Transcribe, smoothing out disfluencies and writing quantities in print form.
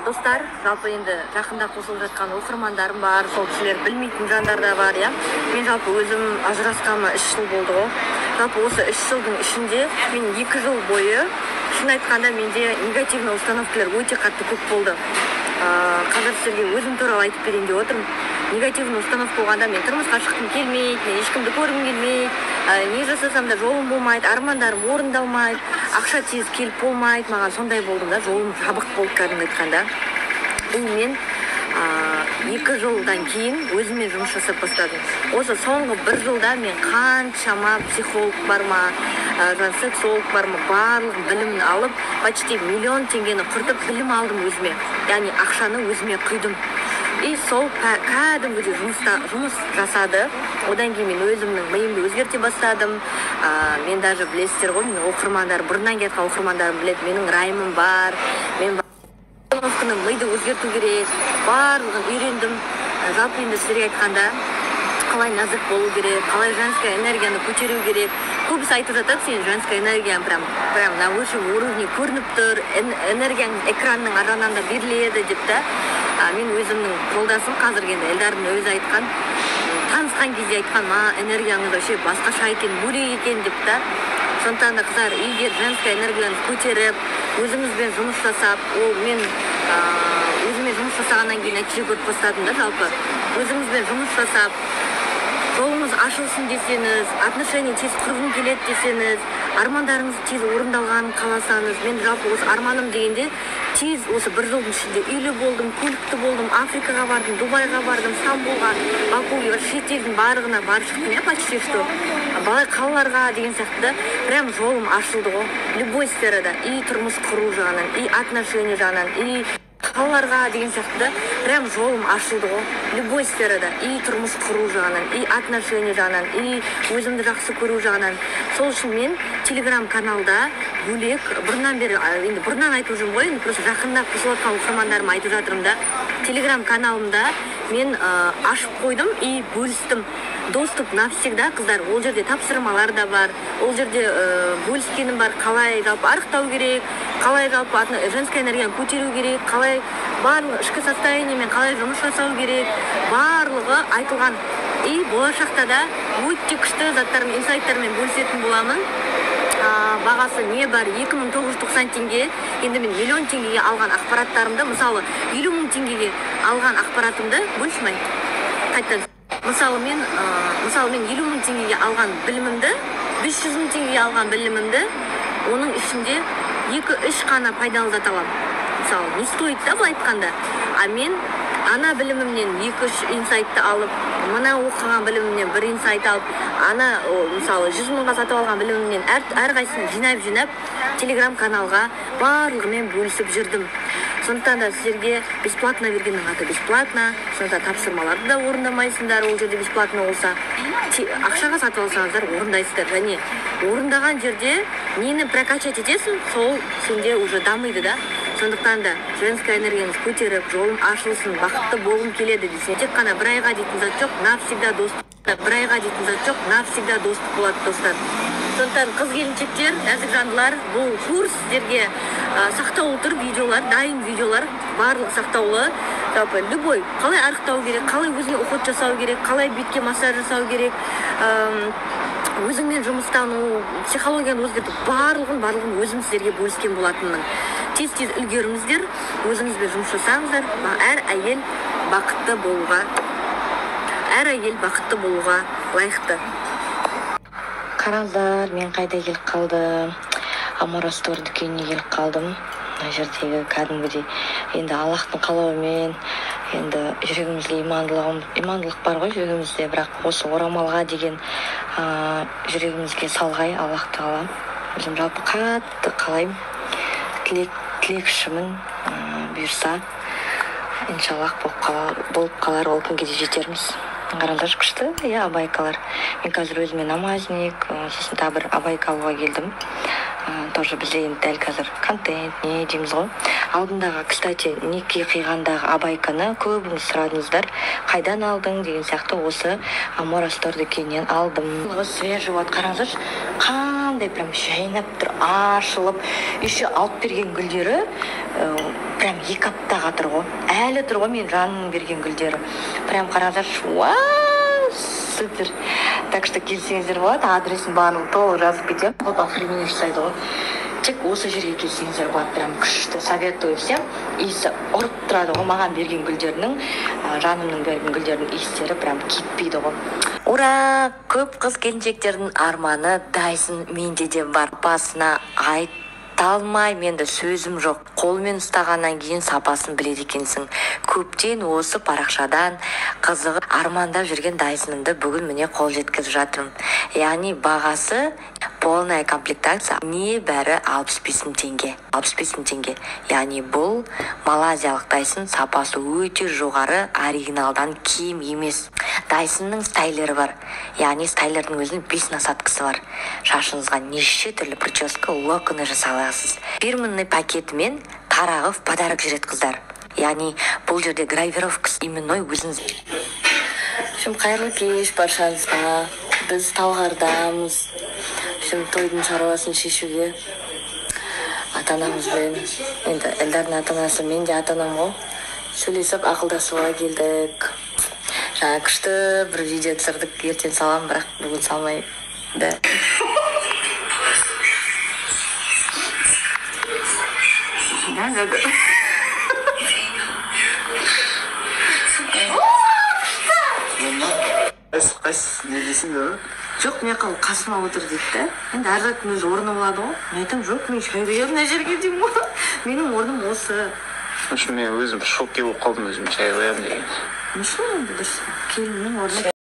Достар, жалпы енді жақында қосылып жатқан оқырмандарым бар, сол кісілер білмейтін жандар да бар, иә. Мен жалпы өзім ажырасқаныма 3 жыл болды ғой. Жалпы осы 3 жылдың ішінде мен 2 жыл бойы шын айтқанда менде негативный установкалар өте қатты көп болды. Қазір сіздерге өзім туралы айтып берейін деп отырмын. Негативный установка болғанда мен тұрмысқа шыққым келмейді, мен ешкімді көргім келмейді, не жасасам да жолым болмайды, армандарым орындалмайды, ақша тез келіп болмайды, маған сондай болдым да, жолым жабық болды кәдімгі айтқанда. И мен 2 жылдан кейін өзіме жұмыс жасап бастадым. Осы соңғы 1 жылда мен қаншама психолог бар ма, сексолог бар ма, барлық білімін алып, почти 1 миллион теңгені құртып білім алдым өзіме. Яғни ақшаны өзіме құйдым. И сол кәдімгідей жұмыс жасады. Одан кейін мен өзімнің миымды өзгерте бастадым. Мен даже білесіздер ғой, мен оқырмандар, бұрыннан кеткен оқырмандарым біледі, менің райымым бар. Мен миды өзгерту керек, барлығын үйрендім. Жалпы енді сіздерге айтқанда, қалай нәзік болу керек, қалай женская энергияны көтеру керек. Көбісі айтып жатады, сен женская энергияң прям на высшем уровне көрініп тұр, энергияң экранның аржағынан да беріледі деп та. Мен өзімнің жолдасым қазіргі енді Элдардың өзі айтқан, танысқан кезде айтқан, энергияңыз вообще басқаша екен, бөлек екен деп та. Сондықтан да қыздар, егер женская энергияны көтеріп, өзіңізбен жұмыс жасап, ол мен өзіме жұмыс жасағаннан кейін нәтиже көріп бастадым да, жалпы. Өзіңізбен жұмыс жасап, жолыңыз ашылсын десеңіз, отношения тез құрғым келеді десеңіз, армандарыңыз тез орындалғанын қаласаңыз, мен жалпы осы арманым дегенде тез осы 1 жылдың ішінде үйлі болдым, көлікті болдым, Африкаға бардым, Дубайға бардым, Стамбулға, Бакуге, шетелдің барлығына барып шықтым, я почти что. Балай қалаларға деген сияқты, прям жолым ашылды ғой. Любой сферада, и тұрмыс құру жағынан, и отношения жағынан, и қалаларға деген сияқты, прям жолым ашылды ғой. Любой сферада, и тұрмыс құру жағынан, и отношения жағынан, и өзімді жақсы көру жағынан. Сол үшін мен телеграм-каналда бөлек, бұрыннан бері, енді бұрыннан айтып жүрмін ғой, просто жақында қосылып жатқан оқырмандарыма айтып жатырмын да. Телеграм-каналымда мен ашып қойдым и бөлістім. Доступ навсегда, қыздар, ол жерде тапсырмалар да бар, ол жерде бөліскенім бар, қалай жалпы арықтау керек, қалай жалпы женская энергияны көтеру керек, қалай барлығы ішкі состояниемен қалай жұмыс жасау керек, барлығы айтылған. И болашақта да өте күшті заттармен, инсайттармен бөлісетін боламын. Бағасы не бар, 2990 теңге. Енді мен 1 миллион теңгеге алған ақпараттарымды, мысалы 50 мың теңгеге алған ақпаратымды бөлісмей қайтадан. Мысалы мен 50 мың теңгеге алған білімімді, 500 мың теңгеге алған білімімді, оның ішінде 2-3 қана пайдалы зат аламын. Мысалы, не стоит да былай айтқанда. А мен ана білімімнен 2-3 инсайтты алып, мына оқыған білімімнен 1 инсайт алып, ана мысалы 100 мыңға сатып алған білімімнен әрқайсысын жинап телеграм-каналға барлығымен бөлісіп жүрдім. Сондықтан да сіздерге бесплатно бергеннің аты бесплатно, сондықтан тапсырмаларды да орындамайсыңдар, ол жерде бесплатно болса. Ақшаға сатып алсаңыздар орындайсыздар. Және орындаған жерде нені прокачать етесің, сол сенде уже дамиды да. Сондықтан да женская энергияңыз көтеріп, жолым ашылсын, бақытты болғым келеді десең, тек қана 1 айға дейтін зат жоқ, навсегда достық. 1 айға дейтін зат жоқ, навсегда достық болады, достар. Сондықтан қыз-келіншектер, нәзік жандылар, бұл курс сіздерге сақтаулы тұр видеолар, дайын видеолар, барлық сақтаулы. Жалпы любой, қалай арықтау керек, қалай өзіңе уход жасау керек, қалай бетке массаж жасау керек, өзіңмен жұмыстану, психологияны өзгертіп, барлығын өзім сіздерге бөліскен болатынмын. Тез-тез үлгеріңіздер, өзіңізбен жұмыс жасаңыздар, әр әйел бақытты болуға лайықты. Қараңыздар, мен қайда келіп қалдым? Амора Стор дүкеніне келіп қалдым. Мына жердегі кәдімгідей енді Аллахтың қалауымен, енді жүрегімізге имандылық бар ғой жүрегімізде, бірақ осы орамалға деген жүрегімізге салғай Аллах Тағала. Өзім жалпы қатты қалаймын, тілекшімін, бұйырса иншаллах болып қалар, ол күнге де жетерміз. Қараңдар күшті, абайкалар. Мен қазір өзіме намазник, сосын тағы бір абайка алуға келдім. Тоже бізде енді дәл қазір контент, не дейміз ғой. Алдындағы, кстати, неке қиғандағы абайканы көбіңіз сұрадыңыздар. Қайдан алдың деген сияқты осы Амора Стор дүкенінен алдым. Свежий вот, қараңыздар, қандай прям жайнап тұр, ашылып, еще алып берген гүлдері прям прям 2 аптаға тұр ғой. Әлі тұр ғой мен жанның берген гүлдері. Прям қараңдаршы. Супер. Так что келсеңіздер болады, адресін барлығын толық жазып кетемін. Вот Афримин жасайды ғой. Тек осы жерге келсеңіздер болады, прям күшті. Советую всем. Иісі ұрып тұрады ғой. Маған берген гүлдерінің, жанымның берген гүлдерінің иістері прям кетпейді ғой. Ура! Көп қыз келіншектердің арманы Dyson менде де бар. Басына талмай, менде сөзім жоқ. Қолмен ұстағаннан кейін сапасын біледі екенсің. Көптен осы парақшадан қызығы армандап жүрген Дайсонымды бүгін міне қол жеткізіп жатырмын. Яғни бағасы полная комплектация небәрі 65 мың теңге. 65 мың теңге. Яғни бұл малазиялық Dyson, сапасы өте жоғары, оригиналдан кем емес. Дайсонның стайлері бар. Яғни стайлердің өзінің 5 насадкасы бар. Шашыңызға неше түрлі прическа, локоны жасай аласыз. Фирменный пакетімен тарағы в подарок жүреді қыздар. Яғни бұл жерде гравировкасы именной өзіңіз. Қайырлы кеш баршаңызға. Біз Талғардамыз. Тойдың шаруасын шешуге ата-анамызбен, енді Элдардың ата-анасы, мен де ата-анам ғой, сөйлесіп ақылдасуға келдік. Жаңа күшті бір видео түсірдік, ертең салам, бірақ бүгін салмай. Қайсы не дейсің бе? Жоқ, мен қасыма отыр дейді да. Енді әр заттың өз орны болады ғой. Мен айтам, жоқ, мен шай қоямын мына жерге деймін ғой. Менің орным осы. Мен өзім шокке болып қалдым, өзім шай қоямын деген. Неше енді дұрыс? Келіннің орны